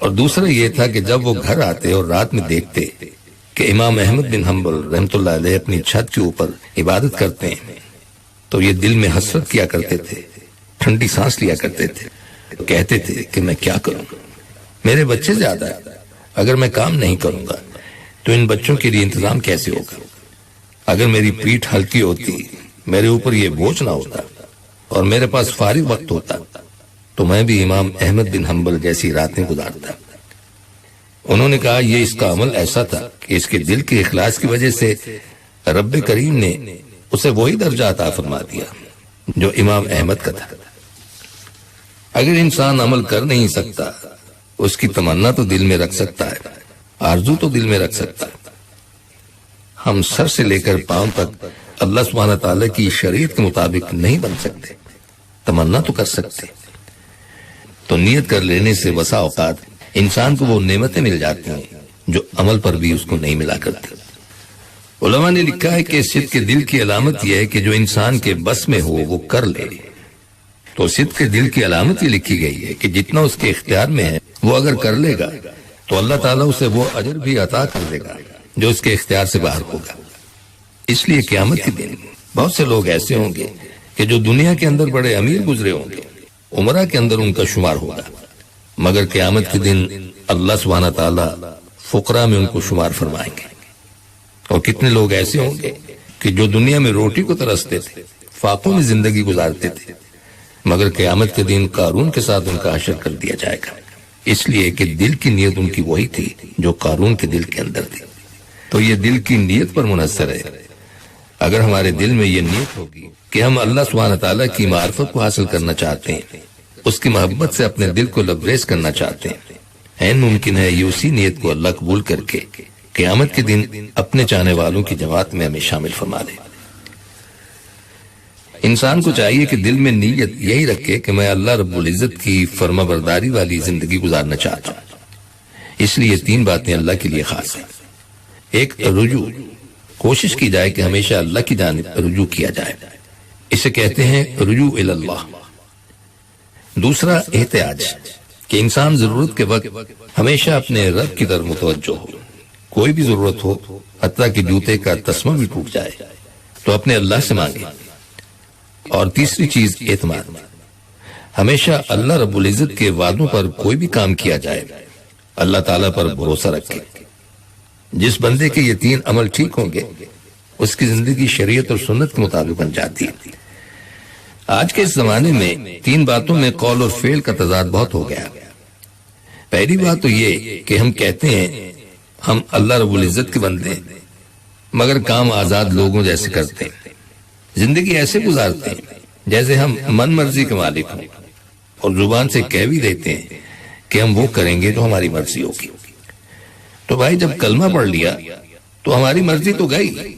اور دوسرا یہ تھا کہ جب وہ گھر آتے اور رات میں دیکھتے کہ امام احمد بن حنبل رحمۃ اللہ علیہ اپنی چھت کے اوپر عبادت کرتے ہیں تو یہ دل میں حسرت کیا کرتے تھے، ٹھنڈی سانس لیا کرتے تھے، کہتے تھے کہ میں کیا کروں، میرے بچے زیادہ ہیں، اگر میں کام نہیں کروں گا تو ان بچوں کے لیے انتظام کیسے ہوگا؟ اگر میری پیٹھ ہلکی ہوتی، میرے اوپر یہ بوجھ نہ ہوتا اور میرے پاس فارغ وقت ہوتا تو میں بھی امام احمد بن حنبل جیسی راتیں گزارتا۔ انہوں نے کہا یہ اس کا عمل ایسا تھا کہ اس کے دل کے اخلاص کی وجہ سے رب کریم نے اسے وہی درجہ عطا فرما دیا جو امام احمد کا تھا۔ اگر انسان عمل کر نہیں سکتا، اس کی تمنا تو دل میں رکھ سکتا ہے، آرزو تو دل میں رکھ سکتا ہے۔ ہم سر سے لے کر پاؤں تک اللہ سبحانہ تعالیٰ کی شریعت کے مطابق نہیں بن سکتے، تمنا تو کر سکتے۔ تو نیت کر لینے سے بسا اوقات انسان کو وہ نعمتیں مل جاتی ہیں جو عمل پر بھی اس کو نہیں ملا کرتی۔ علماء نے لکھا ہے کہ صدق کے دل کی علامت یہ ہے کہ جو انسان کے بس میں ہو وہ کر لے۔ تو صدق کے دل کی علامت یہ لکھی گئی ہے کہ جتنا اس کے اختیار میں ہے وہ اگر کر لے گا تو اللہ تعالیٰ اسے وہ اجر بھی عطا کر دے گا جو اس کے اختیار سے باہر ہوگا۔ اس لیے قیامت کے دن بہت سے لوگ ایسے ہوں گے کہ جو دنیا کے اندر بڑے امیر گزرے ہوں گے، عمرہ کے اندر ان کا شمار ہوگا، مگر قیامت کے دن اللہ سبحانہ تعالیٰ فقراء میں ان کو شمار فرمائیں گے۔ اور کتنے لوگ ایسے ہوں گے کہ جو دنیا میں روٹی کو ترستے تھے، فاقوں میں زندگی گزارتے تھے، مگر قیامت کے دن قارون کے ساتھ ان کا حشر کر دیا جائے گا، اس لیے کہ دل کی نیت ان کی وہی تھی جو قارون کے دل کے اندر تھی۔ تو یہ دل کی نیت پر منحصر ہے۔ اگر ہمارے دل میں یہ نیت ہوگی کہ ہم اللہ سبحانہ تعالیٰ کی معرفت کو حاصل کرنا چاہتے ہیں، اس کی محبت سے اپنے دل کو لبریز کرنا چاہتے ہیں، عین ممکن ہے یہ اسی نیت کو اللہ قبول کر کے قیامت کے دن اپنے چاہنے والوں کی جماعت میں ہمیں شامل فرما دے۔ انسان کو چاہیے کہ دل میں نیت یہی رکھے کہ میں اللہ رب العزت کی فرما برداری والی زندگی گزارنا چاہتا ہوں۔ اس لیے 3 باتیں اللہ کے لیے خاص ہیں۔ ایک، رجوع، کوشش کی جائے کہ ہمیشہ اللہ کی جانب رجوع کیا جائے، اسے کہتے ہیں رجوع الی اللہ۔ دوسرا، احتیاج، کہ انسان ضرورت کے وقت ہمیشہ اپنے رب کی طرف متوجہ ہو، کوئی بھی ضرورت ہو، حتیٰ کہ جوتے کا تسمہ بھی ٹوٹ جائے تو اپنے اللہ سے مانگے۔ اور تیسری چیز، اعتماد، ہمیشہ اللہ رب العزت کے وعدوں پر کوئی بھی کام کیا جائے، اللہ تعالیٰ پر بھروسہ رکھے۔ جس بندے کے یہ 3 عمل ٹھیک ہوں گے اس کی زندگی شریعت اور سنت کے مطابق بن جاتی ہے۔ آج کے اس زمانے میں 3 باتوں میں قول اور فعل کا تضاد بہت ہو گیا۔ پہلی بات تو یہ کہ ہم کہتے ہیں ہم اللہ رب العزت کے بندے ہیں، مگر کام آزاد لوگوں جیسے کرتے ہیں، زندگی ایسے گزارتے ہیں جیسے ہم من مرضی کے مالک ہوں، اور زبان سے کہہ بھی دیتے ہیں کہ ہم وہ کریں گے جو ہماری مرضی ہوگی۔ تو بھائی جب کلمہ پڑھ لیا تو ہماری مرضی تو گئی،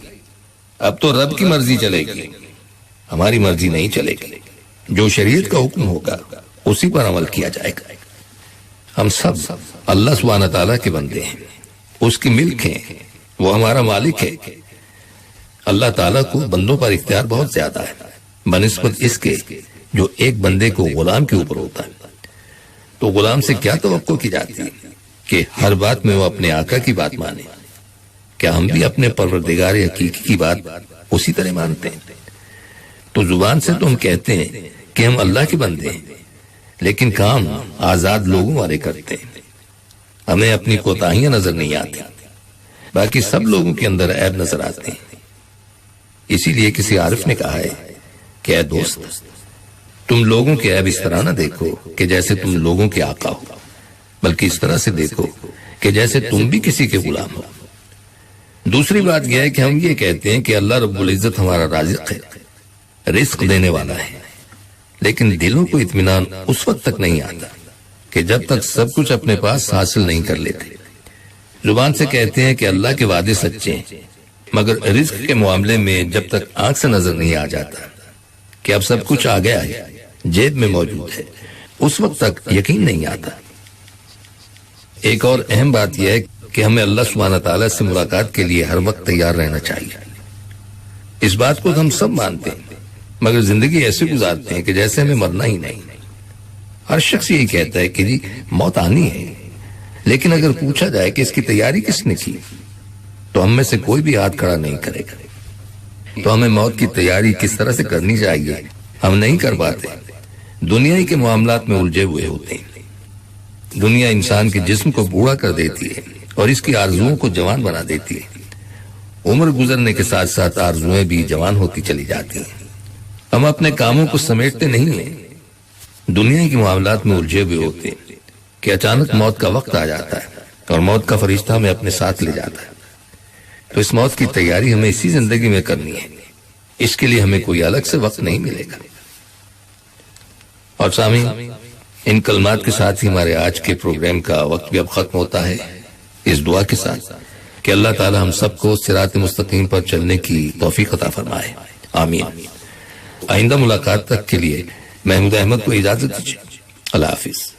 اب تو رب کی مرضی چلے گی، ہماری مرضی نہیں چلے گی۔ جو شریعت کا حکم ہوگا اسی پر عمل کیا جائے گا۔ ہم سب اللہ سبحانہ تعالیٰ کے بندے ہیں، اس کی ملک ہیں، وہ ہمارا مالک ہے۔ اللہ تعالیٰ کو بندوں پر اختیار بہت زیادہ ہے بنسبت اس کے جو ایک بندے کو غلام کے اوپر ہوتا ہے۔ تو غلام سے کیا توقع کی جاتی ہے کہ ہر بات میں وہ اپنے آقا کی بات مانے؟ کیا ہم بھی اپنے پروردگار حقیقی کی بات اسی طرح مانتے ہیں؟ تو زبان سے تو ہم کہتے ہیں کہ ہم اللہ کے بندے ہیں، لیکن کام آزاد لوگوں والے کرتے ہیں۔ ہمیں اپنی کوتاہیاں نظر نہیں آتی، باقی سب لوگوں کے اندر عیب نظر آتے ہیں۔ اسی لیے کسی عارف نے کہا ہے کہ اے دوست، تم لوگوں کے عیب اس طرح نہ دیکھو کہ جیسے تم لوگوں کے آقا ہو، بلکہ اس طرح سے دیکھو کہ جیسے تم بھی کسی کے غلام ہو۔ دوسری بات یہ ہے کہ ہم یہ کہتے ہیں کہ اللہ رب العزت ہمارا رازق ہے، رزق دینے والا ہے، لیکن دلوں کو اطمینان اس وقت تک نہیں آتا کہ جب تک سب کچھ اپنے پاس حاصل نہیں کر لیتے۔ زبان سے کہتے ہیں کہ اللہ کے وعدے سچے ہیں، مگر رزق کے معاملے میں جب تک آنکھ سے نظر نہیں آ جاتا کہ اب سب کچھ آ گیا ہے، جیب میں موجود ہے، اس وقت تک یقین نہیں آتا۔ ایک اور اہم بات یہ ہے کہ ہمیں اللہ سبحانہ تعالیٰ سے ملاقات کے لیے ہر وقت تیار رہنا چاہیے۔ اس بات کو ہم سب مانتے ہیں، مگر زندگی ایسے گزارتے ہیں کہ جیسے ہمیں مرنا ہی نہیں۔ ہر شخص یہی کہتا ہے کہ جی موت آنی ہے، لیکن اگر پوچھا جائے کہ اس کی تیاری کس نے کی تو ہم میں سے کوئی بھی ہاتھ کھڑا نہیں کرے گا. تو ہمیں موت کی تیاری کس طرح سے کرنی چاہیے ہم نہیں کر پاتے. دنیا ہی کے معاملات میں الجھے ہوئے ہوتے ہیں. دنیا انسان کے جسم کو بوڑھا کر دیتی ہے اور اس کی آرزوؤں کو جوان بنا دیتی ہے. عمر گزرنے کے ساتھ ساتھ آرزویں بھی جوان ہوتی چلی جاتی ہیں. ہم اپنے کاموں کو سمیٹتے نہیں ہیں. دنیا کے معاملات میں الجھے ہوئے ہوتے ہیں کہ اچانک موت کا وقت آ جاتا ہے اور موت کا فرشتہ ہمیں اپنے ساتھ لے جاتا ہے. تو اس موت کی تیاری ہمیں اسی زندگی میں کرنی ہے. اس کے لیے ہمیں کوئی الگ سے وقت نہیں ملے گا. اور سامعین، ان کلمات کے ساتھ ہی ہمارے آج کے پروگرام کا وقت بھی اب ختم ہوتا ہے، اس دعا کے ساتھ کہ اللہ تعالی ہم سب کو صراط مستقیم پر چلنے کی توفیق عطا فرمائے. آمین. آئندہ ملاقات تک کے لیے محمود احمد کو اجازت دیجیے. اللہ حافظ.